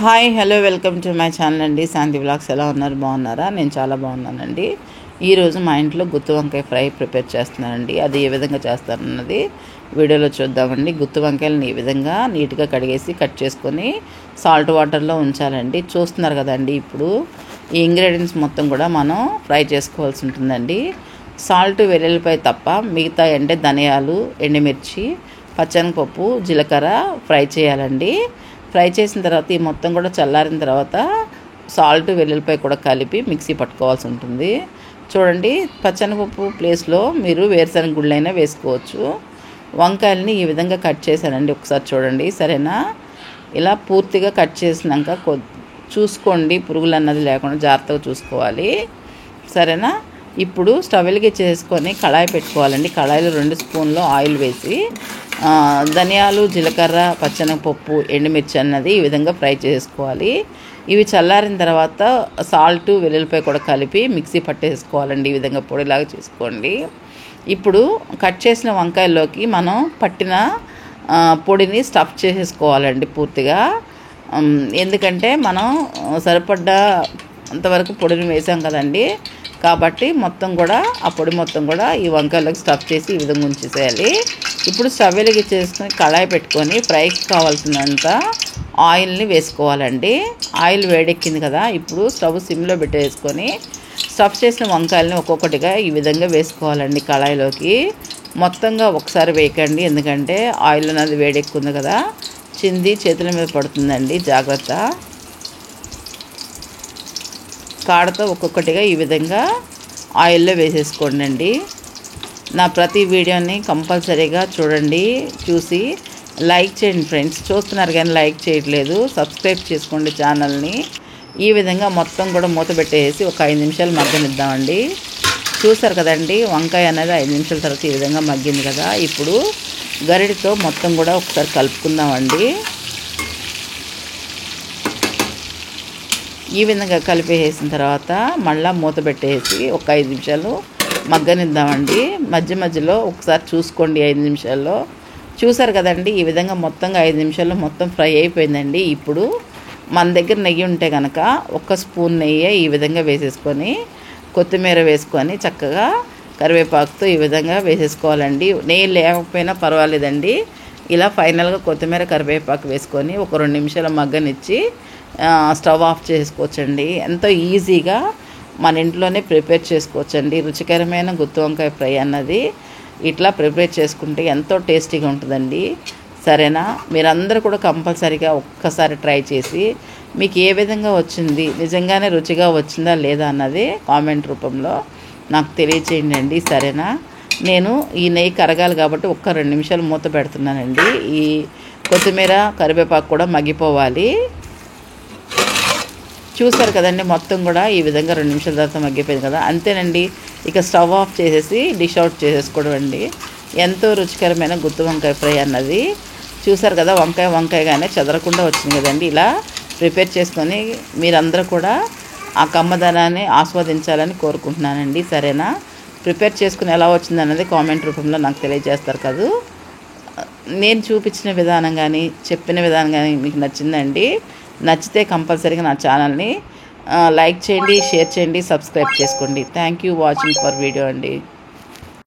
Hi hello welcome to my channel అండి. శాంతి vlogs. ఎలా ఉన్నారు? బాగున్నారా? నేను చాలా బాగున్నానండి. ఈరోజు మా ఇంట్లో గుత్తి వంకాయ ఫ్రై ప్రిపేర్ చేస్తున్నానండి. అది ఏ విధంగా చేస్తానన్నది వీడియోలో చూద్దామండి. గుత్తి వంకాయలను ఈ విధంగా నీట్గా కడిగేసి కట్ చేసుకొని సాల్ట్ వాటర్లో ఉంచాలండి. చూస్తున్నారు కదండి. ఇప్పుడు ఈ ఇంగ్రీడియంట్స్ మొత్తం కూడా మనం ఫ్రై చేసుకోవాల్సి ఉంటుందండి. సాల్ట్ వెల్లుల్లిపాయ తప్ప మిగతా అంటే ధనియాలు, ఎండుమిర్చి, పచ్చనిపప్పు, జీలకర్ర ఫ్రై చేయాలండి. ఫ్రై చేసిన తర్వాత ఈ మొత్తం కూడా చల్లారిన తర్వాత సాల్ట్ వెల్లుల్లిపాయ కూడా కలిపి మిక్సీ పట్టుకోవాల్సి ఉంటుంది. చూడండి, పచ్చనిపప్పు ప్లేస్లో మీరు వేరుశనగ గుళ్ళైనా వేసుకోవచ్చు. వంకాయలని ఈ విధంగా కట్ చేశానండి. ఒకసారి చూడండి, సరేనా? ఇలా పూర్తిగా కట్ చేసినాక చూసుకోండి, పురుగులు అన్నది లేకుండా జాగ్రత్తగా చూసుకోవాలి, సరేనా? ఇప్పుడు స్టవ్ వెలిగించేసుకొని కళాయి పెట్టుకోవాలండి. కళాయిలో 2 స్పూన్లు ఆయిల్ వేసి ధనియాలు, జీలకర్ర, పచ్చనపప్పు, ఎండుమిర్చి అన్నది ఈ విధంగా ఫ్రై చేసుకోవాలి. ఇవి చల్లారిన తర్వాత సాల్ట్ వెల్లుల్లిపాయ కూడా కలిపి మిక్సీ పట్టేసుకోవాలండి. ఈ విధంగా పొడిలాగా చేసుకోండి. ఇప్పుడు కట్ చేసిన వంకాయల్లోకి మనం పట్టిన పొడిని స్టఫ్ చేసేసుకోవాలండి పూర్తిగా. ఎందుకంటే మనం సరిపడ్డ అంతవరకు పొడిని వేసాం కదండి, కాబట్టి మొత్తం కూడా ఆ పొడి మొత్తం కూడా ఈ వంకాయలోకి స్టఫ్ చేసి ఈ విధంగా ఉంచేసేయాలి. ఇప్పుడు స్టవ్ వెలిగించేసుకొని కళాయి పెట్టుకొని ఫ్రైకి కావాల్సినంత ఆయిల్ని వేసుకోవాలండి. ఆయిల్ వేడెక్కింది కదా, ఇప్పుడు స్టవ్ సిమ్లో పెట్టేసుకొని స్టఫ్ చేసిన వంకాయలని ఒక్కొక్కటిగా ఈ విధంగా వేసుకోవాలండి కళాయిలోకి. మొత్తంగా ఒకసారి వేయకండి, ఎందుకంటే ఆయిల్ అనేది వేడెక్కుంది కదా, చింది చేతుల మీద పడుతుందండి, జాగ్రత్త. కాడతో ఒక్కొక్కటిగా ఈ విధంగా ఆయిల్లో వేసేసుకోండి. నా ప్రతి వీడియోని కంపల్సరీగా చూడండి, చూసి లైక్ చేయండి ఫ్రెండ్స్. చూస్తున్నారు కానీ లైక్ చేయట్లేదు. సబ్స్క్రైబ్ చేసుకోండి ఛానల్ని. ఈ విధంగా మొత్తం కూడా మూత పెట్టేసి ఒక 5 నిమిషాలు మగ్గనిద్దామండి. చూసారు కదండి, వంకాయ అనేది 5 నిమిషాల తర్వాత ఈ విధంగా మగ్గింది కదా. ఇప్పుడు గరిటతో మొత్తం కూడా ఒకసారి కలుపుకుందామండి. ఈ విధంగా కలిపేసిన తర్వాత మళ్ళీ మూత పెట్టేసి ఒక 5 నిమిషాలు మగ్గనిద్దామండి. మధ్య మధ్యలో ఒకసారి చూసుకోండి 5 నిమిషాల్లో. చూసారు కదండి, ఈ విధంగా మొత్తంగా 5 నిమిషాల్లో మొత్తం ఫ్రై అయిపోయిందండి. ఇప్పుడు మన దగ్గర నెయ్యి ఉంటే కనుక 1 స్పూన్ నెయ్యి ఈ విధంగా వేసేసుకొని కొత్తిమీర వేసుకొని చక్కగా కరివేపాకుతో ఈ విధంగా వేసేసుకోవాలండి. నెయ్యి లేకపోయినా పర్వాలేదండి. ఇలా ఫైనల్గా కొత్తిమీర కరివేపాకు వేసుకొని ఒక 2 నిమిషాలు మగ్గనిచ్చి స్టవ్ ఆఫ్ చేసుకోవచ్చండి. ఎంతో ఈజీగా మన ఇంట్లోనే ప్రిపేర్ చేసుకోవచ్చండి. రుచికరమైన గుత్తి వంకాయ ఫ్రై అన్నది ఇట్లా ప్రిపేర్ చేసుకుంటే ఎంతో టేస్టీగా ఉంటుందండి, సరేనా? మీరందరూ కూడా కంపల్సరీగా ఒక్కసారి ట్రై చేసి మీకు ఏ విధంగా వచ్చింది, నిజంగానే రుచిగా వచ్చిందా లేదా అన్నది కామెంట్ రూపంలో నాకు తెలియచేయండి, సరేనా? నేను ఈ నెయ్యి కరగాలి కాబట్టి ఒక్క 2 నిమిషాలు మూత పెడుతున్నానండి. ఈ కొత్తిమీర కరివేపాకు కూడా మగ్గిపోవాలి. చూసారు కదండి, మొత్తం కూడా ఈ విధంగా 2 నిమిషాల తర్వాత మగ్గిపోయింది కదా, అంతేనండి. ఇక స్టవ్ ఆఫ్ చేసేసి డిష్ అవుట్ చేసేసుకోవడం అండి. ఎంతో రుచికరమైన గుత్తి వంకాయ ఫ్రై అన్నది చూసారు కదా. వంకాయగానే చెదరకుండా వచ్చింది కదండి. ఇలా ప్రిపేర్ చేసుకొని మీరందరూ కూడా ఆ కమ్మదనాన్ని ఆస్వాదించాలని కోరుకుంటున్నానండి, సరేనా? ప్రిపేర్ చేసుకుని ఎలా వచ్చిందన్నది కామెంట్ రూపంలో నాకు తెలియజేస్తారు కదా. నేను చూపించిన విధానం కానీ చెప్పిన విధానం కానీ మీకు నచ్చిందండి. నచ్చితే కంపల్సరీగా నా ఛానల్ని లైక్ చేయండి, షేర్ చేయండి, సబ్స్క్రైబ్ చేసుకోండి. Thank you watching for video అండి.